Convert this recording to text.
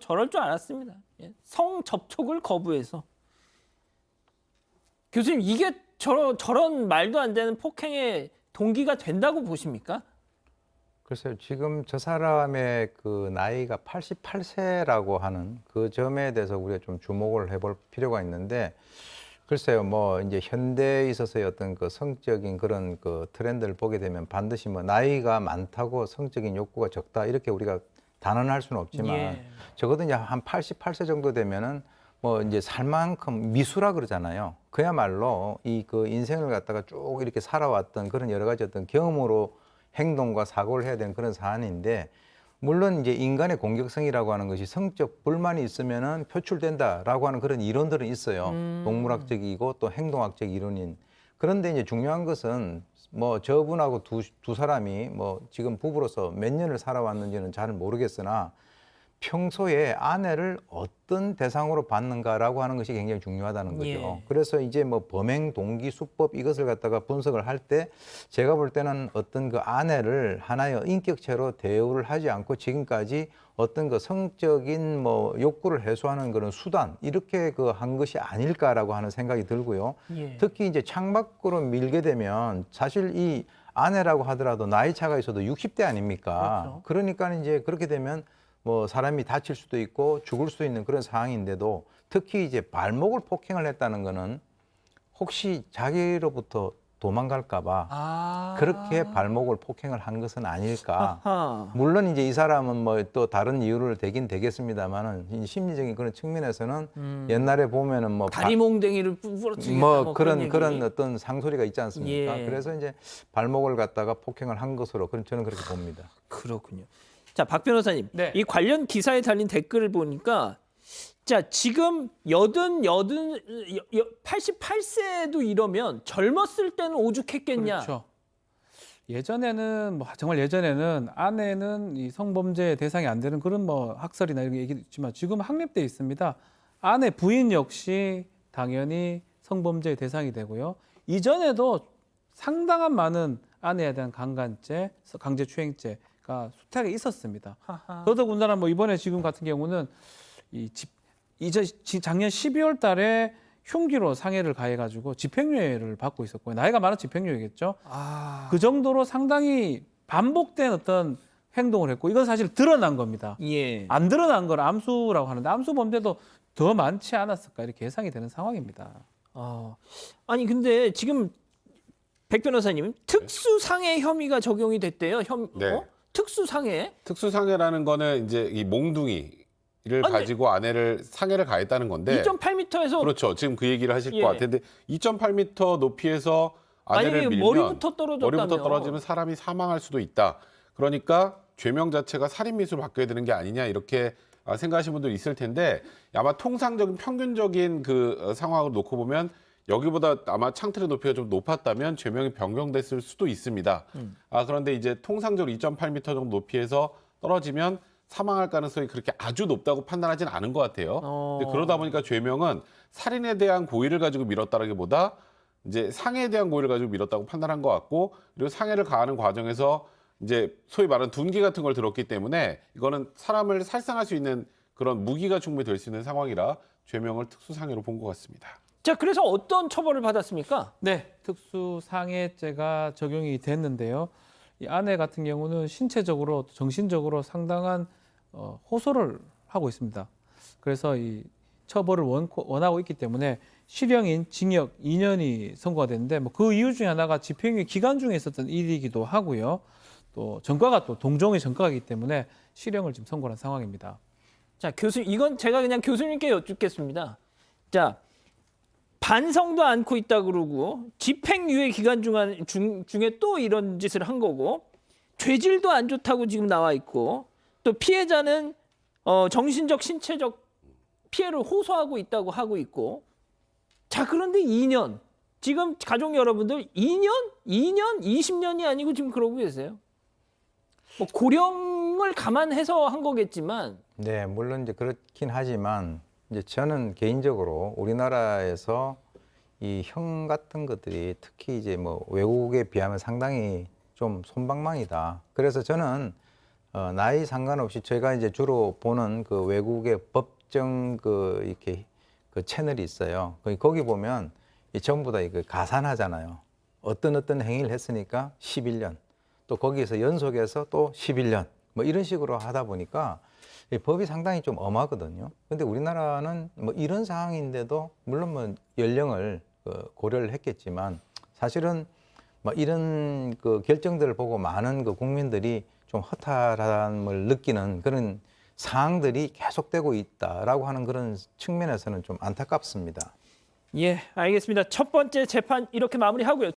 저럴 줄 알았습니다. 예. 성 접촉을 거부해서. 교수님, 이게 저런 말도 안 되는 폭행의 동기가 된다고 보십니까? 글쎄요, 지금 저 사람의 그 나이가 88세라고 하는 그 점에 대해서 우리가 좀 주목을 해볼 필요가 있는데, 글쎄요, 뭐 이제 현대에 있어서의 어떤 그 성적인 그런 그 트렌드를 보게 되면 반드시 뭐 나이가 많다고 성적인 욕구가 적다 이렇게 우리가 단언할 수는 없지만, 예. 적어도 이제 한 88세 정도 되면은 뭐 이제 살 만큼 미수라 그러잖아요. 그야말로 이 그 인생을 갖다가 쭉 이렇게 살아왔던 그런 여러 가지 어떤 경험으로 행동과 사고를 해야 되는 그런 사안인데, 물론 이제 인간의 공격성이라고 하는 것이 성적 불만이 있으면은 표출된다라고 하는 그런 이론들은 있어요. 동물학적이고 또 행동학적 이론인. 그런데 이제 중요한 것은 뭐 저분하고 두 사람이 뭐 지금 부부로서 몇 년을 살아왔는지는 잘 모르겠으나 평소에 아내를 어떤 대상으로 봤는가라고 하는 것이 굉장히 중요하다는 거죠. 예. 그래서 이제 뭐 범행 동기 수법 이것을 갖다가 분석을 할 때 제가 볼 때는 어떤 그 아내를 하나의 인격체로 대우를 하지 않고 지금까지 어떤 그 성적인 뭐 욕구를 해소하는 그런 수단 이렇게 그 한 것이 아닐까라고 하는 생각이 들고요. 예. 특히 이제 창밖으로 밀게 되면 사실 이 아내라고 하더라도 나이 차가 있어도 60대 아닙니까? 그렇죠. 그러니까 이제 그렇게 되면 뭐 사람이 다칠 수도 있고 죽을 수도 있는 그런 상황인데도 특히 이제 발목을 폭행을 했다는 거는 혹시 자기로부터 도망갈까 봐 그렇게 발목을 폭행을 한 것은 아닐까. 아하. 물론 이제 이 사람은 뭐 또 다른 이유를 대긴 되겠습니다만은 심리적인 그런 측면에서는 옛날에 보면은 뭐 다리 몽댕이를 부러뜨리겠다 뭐 그런 얘기. 그런 어떤 상소리가 있지 않습니까? 예. 그래서 이제 발목을 갖다가 폭행을 한 것으로 저는 그렇게 봅니다. 그렇군요. 자, 박 변호사님, 네. 이 관련 기사에 달린 댓글을 보니까 자, 지금 88세도 이러면 젊었을 때는 오죽했겠냐. 그렇죠. 예전에는 뭐 정말 예전에는 아내는 이 성범죄 대상이 안 되는 그런 뭐 학설이나 이런 게 있지만 지금 확립돼 있습니다. 아내 부인 역시 당연히 성범죄의 대상이 되고요. 이전에도 상당한 많은 아내에 대한 강간죄, 강제추행죄가 수탁에 있었습니다. 하하. 더더군다나 뭐 이번에 지금 같은 경우는 작년 12월 달에 흉기로 상해를 가해가지고 집행유예를 받고 있었고요. 나이가 많아 집행유예겠죠. 그 정도로 상당히 반복된 어떤 행동을 했고 이건 사실 드러난 겁니다. 예. 안 드러난 걸 암수라고 하는데 암수 범죄도 더 많지 않았을까 이렇게 예상이 되는 상황입니다. 아니 근데 지금 백 변호사님 특수상해 혐의가 적용이 됐대요. 네. 특수상해? 특수상해라는 거는 이제 이 몽둥이를 아니, 가지고 아내를 상해를 가했다는 건데 2.8m에서 그렇죠. 지금 그 얘기를 하실 예. 것 같은데 2.8m 높이에서 아내를 아니, 밀면 머리부터 떨어졌다며. 머리부터 떨어지면 사람이 사망할 수도 있다. 그러니까 죄명 자체가 살인미수로 바뀌어야 되는 게 아니냐 이렇게 생각하시는 분들이 있을 텐데 아마 통상적인 평균적인 그 상황을 놓고 보면 여기보다 아마 창틀의 높이가 좀 높았다면 죄명이 변경됐을 수도 있습니다. 그런데 이제 통상적으로 2.8m 정도 높이에서 떨어지면 사망할 가능성이 그렇게 아주 높다고 판단하지는 않은 것 같아요. 근데 그러다 보니까 죄명은 살인에 대한 고의를 가지고 밀었다라기보다 이제 상해에 대한 고의를 가지고 밀었다고 판단한 것 같고 그리고 상해를 가하는 과정에서 이제 소위 말하는 둔기 같은 걸 들었기 때문에 이거는 사람을 살상할 수 있는 그런 무기가 충분히 될 수 있는 상황이라 죄명을 특수상해로 본 것 같습니다. 자, 그래서 어떤 처벌을 받았습니까? 네, 특수상해죄가 적용이 됐는데요. 이 아내 같은 경우는 신체적으로, 정신적으로 상당한 호소를 하고 있습니다. 그래서 이 처벌을 원하고 있기 때문에 실형인 징역 2년이 선고가 됐는데 뭐 그 이유 중에 하나가 집행유예 기간 중에 있었던 일이기도 하고요. 또 전과가 또 동종의 전과이기 때문에 실형을 지금 선고한 상황입니다. 자, 교수님, 이건 제가 그냥 교수님께 여쭙겠습니다. 자, 반성도 않고 있다 그러고 집행유예 기간 중에 또 이런 짓을 한 거고 죄질도 안 좋다고 지금 나와 있고 또 피해자는 정신적, 신체적 피해를 호소하고 있다고 하고 있고 자, 그런데 2년 지금 가족 여러분들 2년, 20년이 아니고 지금 그러고 계세요. 뭐 고령을 감안해서 한 거겠지만 네, 물론 이제 그렇긴 하지만 이제 저는 개인적으로 우리나라에서 이 형 같은 것들이 특히 이제 뭐 외국에 비하면 상당히 좀 솜방망이다. 그래서 저는 나이 상관없이 저희가 이제 주로 보는 그 외국의 법정 그 이렇게 그 채널이 있어요. 거기 보면 이 전부 다 이거 가산하잖아요. 어떤 행위를 했으니까 11년, 또 거기에서 연속해서 또 11년, 뭐 이런 식으로 하다 보니까 이 법이 상당히 좀 엄하거든요. 근데 우리나라는 뭐 이런 상황인데도 물론 뭐 연령을 고려를 했겠지만 사실은 뭐 이런 그 결정들을 보고 많은 그 국민들이 좀 허탈함을 느끼는 그런 상황들이 계속되고 있다라고 하는 그런 측면에서는 좀 안타깝습니다. 예, 알겠습니다. 첫 번째 재판 이렇게 마무리하고요.